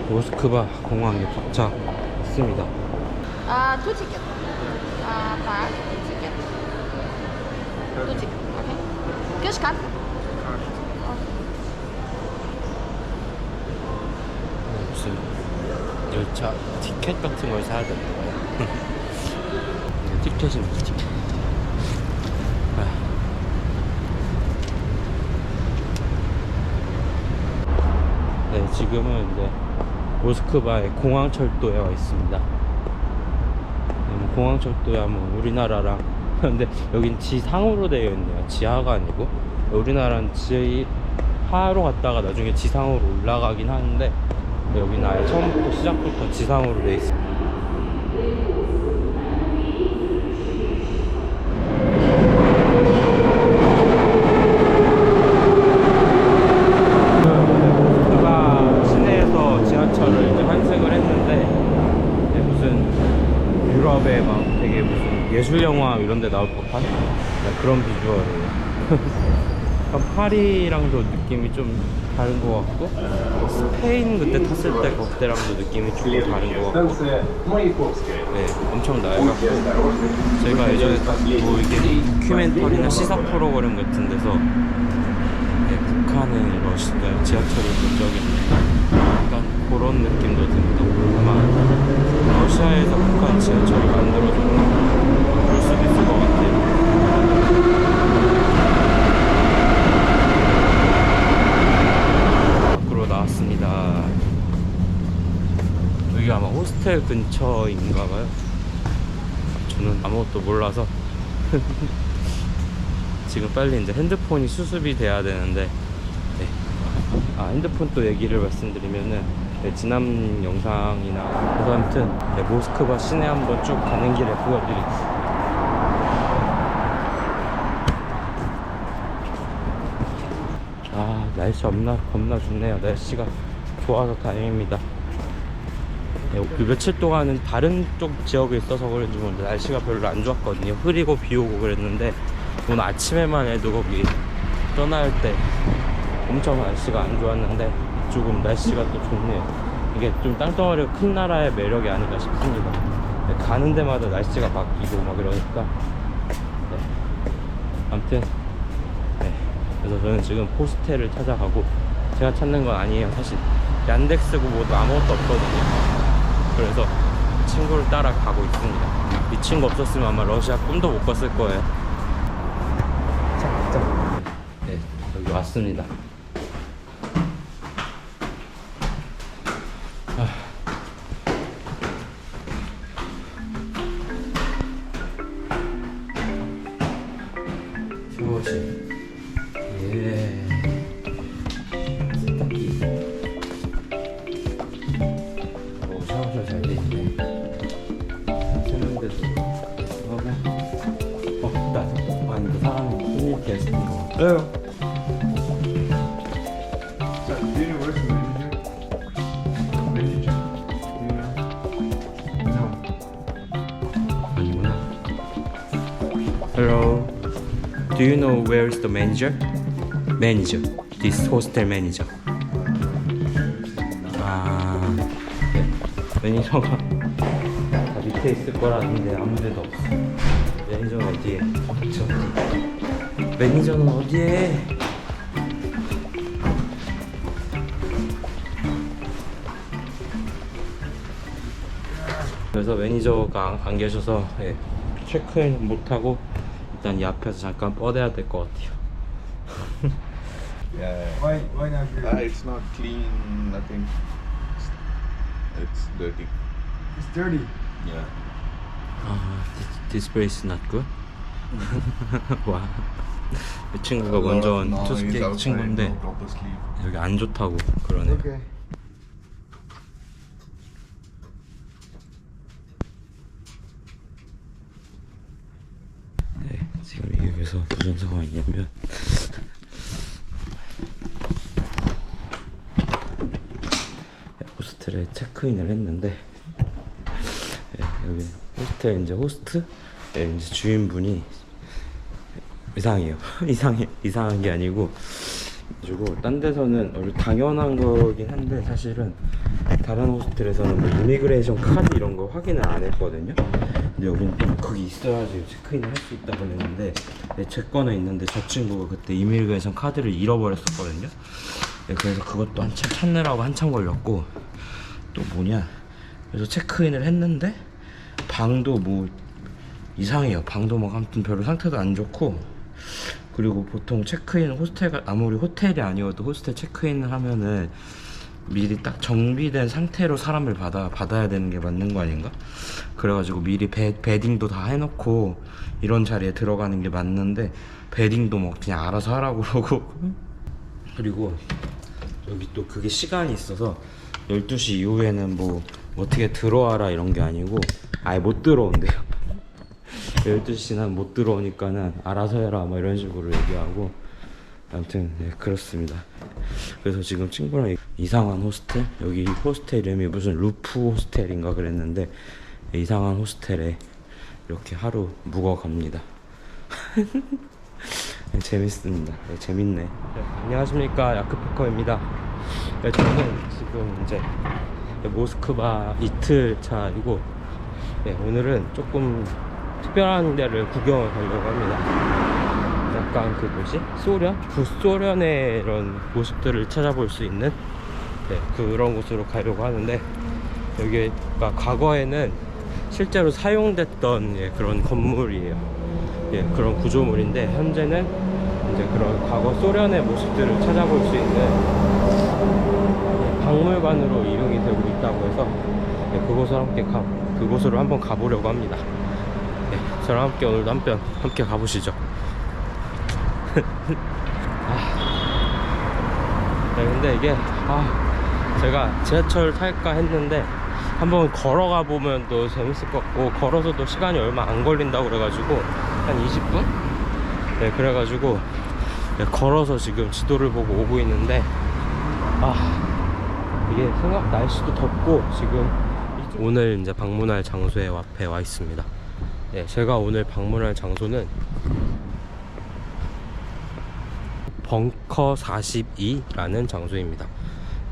모스크바 공항에 도착했습니다. Two ticket. Bar, ticket. Two ticket. Okay. Cash card. 무슨 열차 티켓 같은 걸 사야 되는 거예요? 이게 티켓입니다, 티켓. 네, 지금은 이제 모스크바의 공항철도에 와 있습니다. 공항철도야 뭐 우리나라랑 근데 여긴 지상으로 되어 있네요. 지하가 아니고. 우리나라는 지하로 갔다가 나중에 지상으로 올라가긴 하는데 여기는 아예 처음부터 시작부터 지상으로 되어 있습니다. 모스크바 시내에서 지하철을 이제 환승을 했는데 무슨 유럽의 막 되게 무슨 예술 영화 이런 데 나올 법한 그런 비주얼이에요. 약간 파리랑도 느낌이 좀 다른 것 같고 스페인 그때 탔을 때 그때랑도 느낌이 조금 다른 것 같고 네, 엄청 낡았고 제가 예전에 뭐 이게 다큐멘터리나 시사 프로그램 같은 데서 네, 북한의 러시아 지하철을 본 적이 있는데 약간 그런 느낌도 듭니다. 아마 러시아에서 북한 지하철을 만들어줬나 그럴 수도 있을 것 같아요. 밖으로 나왔습니다. 여기 아마 호스텔 근처인가봐요. 저는 아무것도 몰라서 지금 빨리 이제 핸드폰이 수습이 돼야 되는데 네. 핸드폰 또 얘기를 말씀드리면은 네, 지난 영상이나 그래서 아무튼 네, 모스크바 시내 한번 쭉 가는 길에 보여드리겠습니다. 날씨 겁나 좋네요. 날씨가 좋아서 다행입니다. 네, 그 며칠 동안은 다른 쪽 지역에 있어서 그런지 모르는데 날씨가 별로 안 좋았거든요. 흐리고 비 오고 그랬는데 오늘 아침에만 해도 거기 떠날 때 엄청 날씨가 안 좋았는데 조금 날씨가 또 좋네요. 이게 좀 땅덩어리가 큰 나라의 매력이 아닐까 싶습니다. 네, 가는 데마다 날씨가 바뀌고 막 이러니까 네. 아무튼 네. 그래서 저는 지금 호스텔을 찾아가고 제가 찾는 건 아니에요. 사실 얀덱스고 뭐도 아무것도 없거든요. 그래서 친구를 따라가고 있습니다. 이 친구 없었으면 아마 러시아 꿈도 못 꿨을 거예요. 네, 여기 왔습니다. 휴거실. 예. 세탁기. 샤워실 잘 돼 있네. 세면대도 하고. 나 아니 그 사람이 힘있게 했을 거 같아요. Hello. Do you know where is the manager? Manager. This hostel manager. 네. 매니저가 다 밑에 있을 거라는데 아무 데도 없어. 매니저는 어디에? 어디? 매니저는 어디에? 그래서 매니저가 안 계셔서 예, 체크인 못하고 일단 이 앞에서 잠깐 뻗어야 될 것 같아요. Yeah. Why not here? It's not clean, nothing. It's dirty. It's dirty. Yeah. This place is not good? 와. 이 친구가 먼저 온 No, he's 투스케이 outside, 친구인데 no proper sleep. 여기 안 좋다고 그러네. Okay. 네, 지금 이게 그래서 무슨 상황이냐면 호스텔에 체크인을 했는데 네, 여기 호스텔 이제 호스트 네, 이제 주인분이 이상해요. 이상한 게 아니고 그리고 딴 데서는 원래 당연한 거긴 한데 사실은 다른 호스텔에서는 뭐 이미그레이션 카드 이런 거 확인을 안 했거든요. 근데 여기는 또 거기 있어야지 체크인을 할 수 있다고 했는데 제 거는 있는데 저 친구가 그때 이미그레이션 카드를 잃어버렸었거든요. 네, 그래서 그것도 한참 찾느라고 한참 걸렸고 또 뭐냐, 그래서 체크인을 했는데 방도 뭐 이상해요. 방도 막 아무튼 별로 상태도 안 좋고, 그리고 보통 체크인 호스텔, 아무리 호텔이 아니어도 호스텔 체크인을 하면은 미리 딱 정비된 상태로 사람을 받아야 되는 게 맞는 거 아닌가? 그래가지고 미리 베딩도 다 해놓고 이런 자리에 들어가는 게 맞는데 베딩도 뭐 그냥 알아서 하라고 그러고 그리고 여기 또 그게 시간이 있어서 12시 이후에는 뭐 어떻게 들어와라 이런 게 아니고 아예 못 들어온대요. 12시는 못 들어오니까는 알아서 해라 뭐 이런 식으로 얘기하고, 아무튼 네, 그렇습니다. 그래서 지금 친구랑 이상한 호스텔, 여기 호스텔 이름이 무슨 루프 호스텔인가 그랬는데 이상한 호스텔에 이렇게 하루 묵어갑니다. 네, 재밌습니다. 네, 재밌네. 네, 안녕하십니까, 야크포커입니다. 네, 저는 지금 이제 모스크바 이틀 차이고, 네, 오늘은 조금 특별한 데를 구경을 가려고 합니다. 약간 그 뭐지? 소련? 구소련의 이런 모습들을 찾아볼 수 있는, 네, 그런 곳으로 가려고 하는데, 여기가 과거에는 실제로 사용됐던, 예, 그런 건물이에요. 예, 그런 구조물인데 현재는 이제 그런 과거 소련의 모습들을 찾아볼 수 있는, 예, 박물관으로 이용이 되고 있다고 해서, 예, 그곳으로 한번 가보려고 합니다. 예, 저랑 함께 오늘도 함께 가보시죠. 네, 근데 이게 제가 지하철 탈까 했는데 한번 걸어가 보면 또 재밌을 것 같고, 걸어서도 시간이 얼마 안 걸린다고 그래가지고 한 20분? 네, 그래가지고 네, 걸어서 지금 지도를 보고 오고 있는데 이게 생각 날씨도 덥고 지금 오늘 이제 방문할 장소에 앞에 와 있습니다. 네, 제가 오늘 방문할 장소는 벙커 42라는 장소입니다.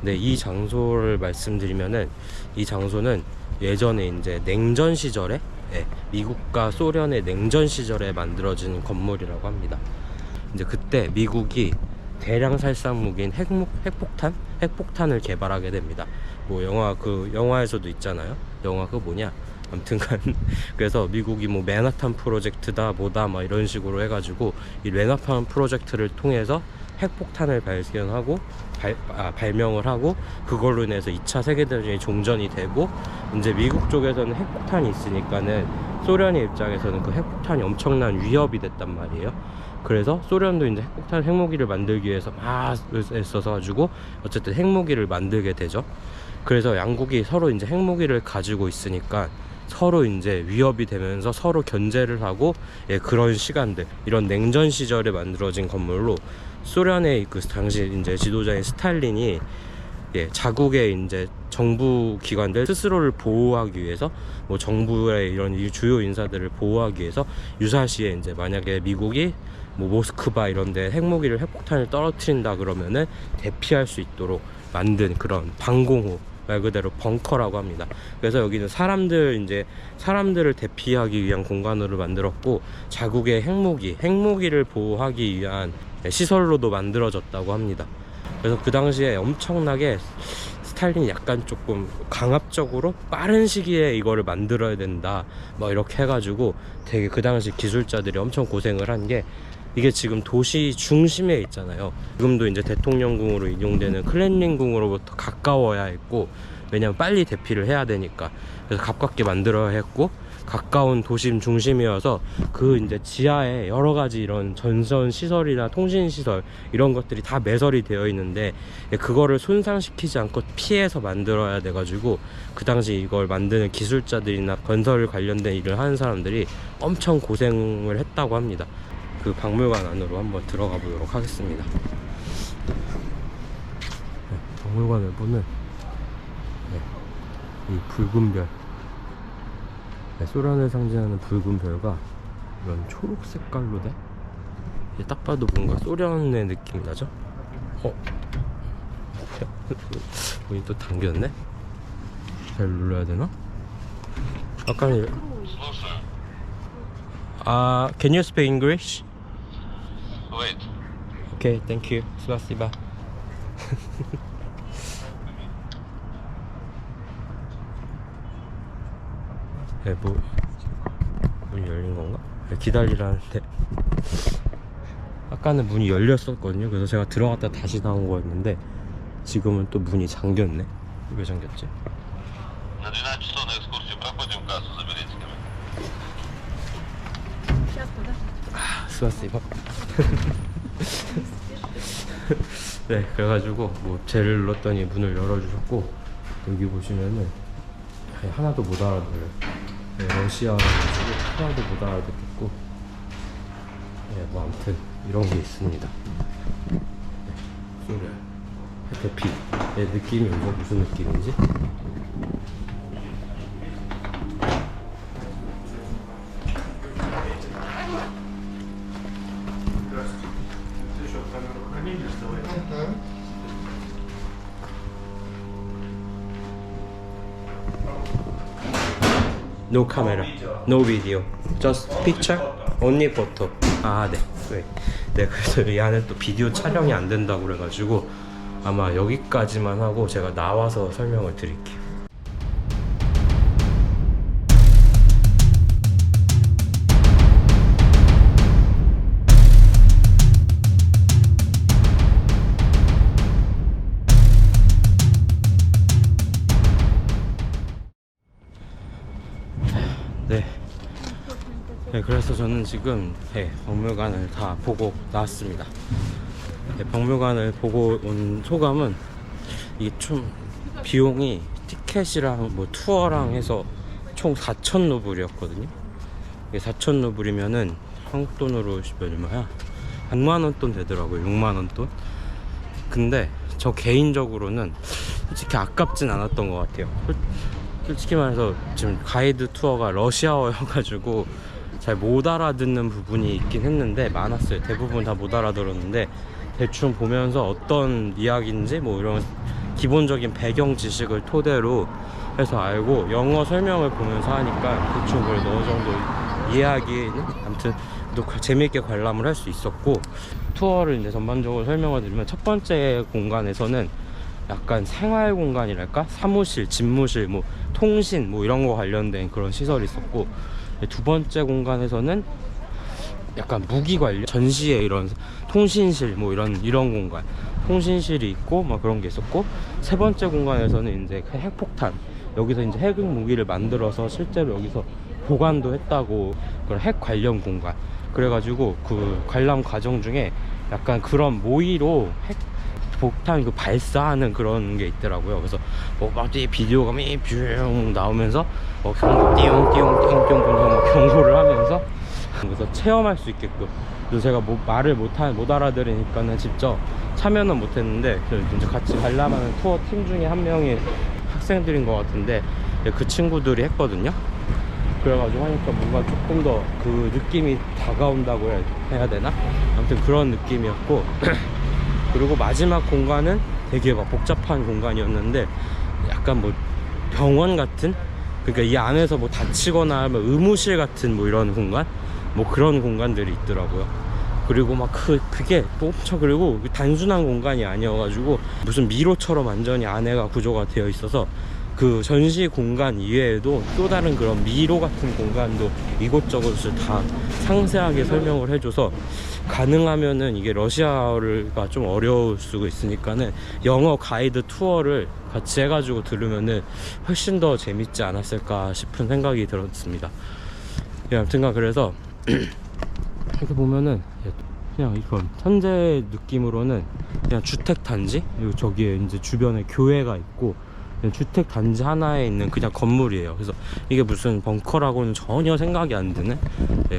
네, 이 장소를 말씀드리면은 이 장소는 예전에 이제 냉전 시절에, 네, 미국과 소련의 냉전 시절에 만들어진 건물이라고 합니다. 이제 그때 미국이 대량 살상 무기인 핵폭탄을 개발하게 됩니다. 뭐 영화에서도 있잖아요. 영화 그 뭐냐? 아무튼간 그래서 미국이 뭐 맨하탄 프로젝트다 뭐다 막 이런 식으로 해가지고 이 맨하탄 프로젝트를 통해서 핵폭탄을 발견하고 발명을 하고, 그걸로 인해서 2차 세계대전이 종전이 되고, 이제 미국 쪽에서는 핵폭탄이 있으니까는 소련의 입장에서는 그 핵폭탄이 엄청난 위협이 됐단 말이에요. 그래서 소련도 이제 핵무기를 만들기 위해서 막 애써서 가지고 어쨌든 핵무기를 만들게 되죠. 그래서 양국이 서로 이제 핵무기를 가지고 있으니까 서로 이제 위협이 되면서 서로 견제를 하고, 예, 그런 시간들, 이런 냉전 시절에 만들어진 건물로 소련의 그 당시 이제 지도자인 스탈린이, 예, 자국의 이제 정부 기관들 스스로를 보호하기 위해서, 뭐 정부의 이런 주요 인사들을 보호하기 위해서 유사시에 이제 만약에 미국이 뭐 모스크바 이런데 핵폭탄을 떨어뜨린다 그러면은 대피할 수 있도록 만든 그런 방공호, 말 그대로 벙커라고 합니다. 그래서 여기는 사람들을 대피하기 위한 공간으로 만들었고, 자국의 핵무기를 보호하기 위한 시설로도 만들어졌다고 합니다. 그래서 그 당시에 엄청나게 스탈린이 약간 조금 강압적으로 빠른 시기에 이거를 만들어야 된다 뭐 이렇게 해가지고 되게 그 당시 기술자들이 엄청 고생을 한 게, 이게 지금 도시 중심에 있잖아요. 지금도 이제 대통령궁으로 이용되는 클렘린궁으로부터 가까워야 했고, 왜냐면 빨리 대피를 해야 되니까. 그래서 가깝게 만들어야 했고, 가까운 도심 중심이어서 그 이제 지하에 여러 가지 이런 전선 시설이나 통신 시설 이런 것들이 다 매설이 되어 있는데, 그거를 손상시키지 않고 피해서 만들어야 돼가지고 그 당시 이걸 만드는 기술자들이나 건설 관련된 일을 하는 사람들이 엄청 고생을 했다고 합니다. 그 박물관 안으로 한번 들어가 보도록 하겠습니다. 네, 박물관을 보는, 네, 이 붉은 별, 네, 소련을 상징하는 붉은 별과 이런 초록 색깔로 된, 딱 봐도 뭔가 소련의 느낌이 나죠? 문이 또 당겼네? 잘 눌러야 되나? 아까는 can you speak English? Wait. Okay, thank you. 스바시바. 네, 문이 열린 건가? 네, 기다리라는데 아까는 문이 열렸었거든요. 그래서 제가 들어갔다 다시 나온 거였는데 지금은 또 문이 잠겼네. 왜 잠겼지? На 12 часов на экскурсию проходим, кассу заберите ко мне. Сейчас, подожди. 스바시바. 네, 그래가지고 뭐 젤을 눌렀더니 문을 열어주셨고 여기 보시면은 하나도 못 알아들어요. 네, 러시아어를 하나도 못 알아듣겠고 네, 뭐 아무튼 이런 게 있습니다. 네, 소리야. 해피의 느낌이 뭐 무슨 느낌인지? No camera, no video, just picture, only photo. 아, 네. 네, 그래서 이 안에 또 비디오 촬영이 안 된다고 그래가지고 아마 여기까지만 하고 제가 나와서 설명을 드릴게요. 네, 그래서 저는 지금 박물관을 다 보고 나왔습니다. 네, 박물관을 보고 온 소감은 이게 좀 비용이 티켓이랑 뭐 투어랑 해서 총 4,000루블이었거든요. 이게 4,000루블이면은 한국 돈으로 얼마야? 6만원 돈 되더라고요. 6만원 돈. 근데 저 개인적으로는 솔직히 아깝진 않았던 것 같아요. 솔직히 말해서 지금 가이드 투어가 러시아어여가지고 잘 못 알아듣는 부분이 있긴 했는데 많았어요. 대부분 다 못 알아들었는데 대충 보면서 어떤 이야기인지 뭐 이런 기본적인 배경 지식을 토대로 해서 알고 영어 설명을 보면서 하니까 대충 그래도 어느 정도 이해하기는 아무튼 또 재미있게 관람을 할 수 있었고, 투어를 이제 전반적으로 설명을 드리면 첫 번째 공간에서는 약간 생활 공간이랄까? 사무실, 집무실, 뭐 통신 뭐 이런 거 관련된 그런 시설이 있었고, 두 번째 공간에서는 약간 무기 관련 전시회 이런 통신실 뭐 이런 공간 통신실이 있고 막 그런 게 있었고, 세 번째 공간에서는 이제 핵폭탄, 여기서 이제 핵 무기를 만들어서 실제로 여기서 보관도 했다고, 그런 핵 관련 공간. 그래가지고 그 관람 과정 중에 약간 그런 모의로 핵 폭탄 그 발사하는 그런 게 있더라고요. 그래서 막 뒤에 비디오가 뿅 나오면서 경고 띠용띠용띠용띠용 경고를 하면서 그래서 체험할 수 있게끔. 그래서 제가 뭐 말을 못 알아들으니까는 직접 참여는 못했는데 이제 같이 관람하는 투어 팀 중에 한 명이 학생들인 것 같은데 그 친구들이 했거든요. 그래가지고 하니까 뭔가 조금 더 그 느낌이 다가온다고 해야 되나? 아무튼 그런 느낌이었고 그리고 마지막 공간은 되게 막 복잡한 공간이었는데 약간 뭐 병원 같은, 그러니까 이 안에서 뭐 다치거나 뭐 의무실 같은 뭐 이런 공간, 뭐 그런 공간들이 있더라고요. 그리고 막 그게 또 엄청, 그리고 단순한 공간이 아니어가지고 무슨 미로처럼 완전히 안에가 구조가 되어 있어서 그 전시 공간 이외에도 또 다른 그런 미로 같은 공간도 이곳저곳을 다 상세하게 설명을 해줘서, 가능하면은 이게 러시아어가 좀 어려울 수가 있으니까는 영어 가이드 투어를 같이 해가지고 들으면은 훨씬 더 재밌지 않았을까 싶은 생각이 들었습니다. 예, 아무튼간 그래서 이렇게 보면은 그냥 이건 현재 느낌으로는 그냥 주택 단지, 그리고 저기에 이제 주변에 교회가 있고 주택 단지 하나에 있는 그냥 건물이에요. 그래서 이게 무슨 벙커라고는 전혀 생각이 안 드는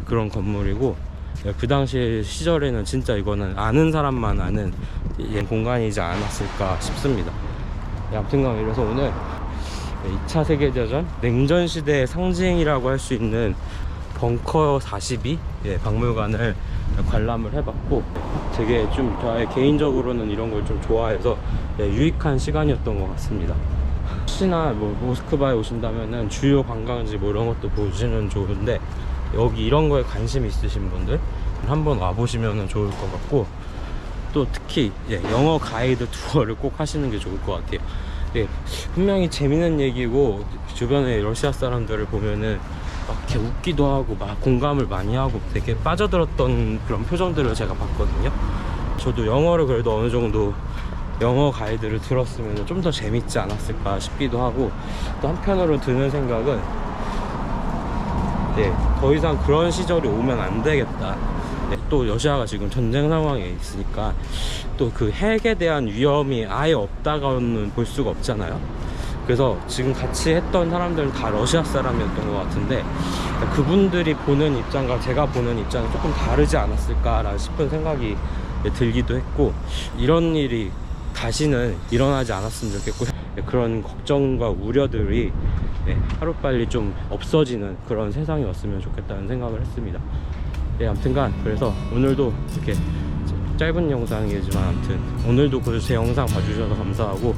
그런 건물이고, 그 당시 시절에는 진짜 이거는 아는 사람만 아는 공간이지 않았을까 싶습니다. 아무튼간 이래서 오늘 2차 세계대전 냉전 시대의 상징이라고 할 수 있는 벙커 42 박물관을 관람을 해봤고 되게 좀 저의 개인적으로는 이런 걸 좀 좋아해서 유익한 시간이었던 것 같습니다. 혹시나 뭐 모스크바에 오신다면은 주요 관광지 뭐 이런 것도 보시면 좋은데 여기 이런 거에 관심 있으신 분들 한번 와보시면 좋을 것 같고 또 특히 영어 가이드 투어를 꼭 하시는 게 좋을 것 같아요. 분명히 재밌는 얘기고 주변에 러시아 사람들을 보면은 막 이렇게 웃기도 하고 막 공감을 많이 하고 되게 빠져들었던 그런 표정들을 제가 봤거든요. 저도 영어를 그래도 어느 정도 영어 가이드를 들었으면 좀 더 재밌지 않았을까 싶기도 하고 또 한편으로 드는 생각은 더 이상 그런 시절이 오면 안 되겠다. 또 러시아가 지금 전쟁 상황에 있으니까 또 그 핵에 대한 위험이 아예 없다고는 볼 수가 없잖아요. 그래서 지금 같이 했던 사람들은 다 러시아 사람이었던 것 같은데 그분들이 보는 입장과 제가 보는 입장이 조금 다르지 않았을까 싶은 생각이 들기도 했고 이런 일이 다시는 일어나지 않았으면 좋겠고 그런 걱정과 우려들이 하루빨리 좀 없어지는 그런 세상이 왔으면 좋겠다는 생각을 했습니다. 아무튼간 그래서 오늘도 이렇게 짧은 영상이지만 아무튼 오늘도 제 영상 봐주셔서 감사하고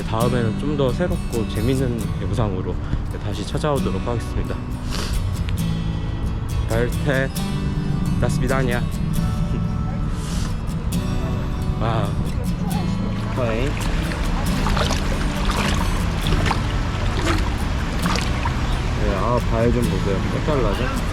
다음에는 좀 더 새롭고 재밌는 영상으로 다시 찾아오도록 하겠습니다. 발테 다스비다냐. 와. 오케이. 발 좀 보세요. 색깔 나죠?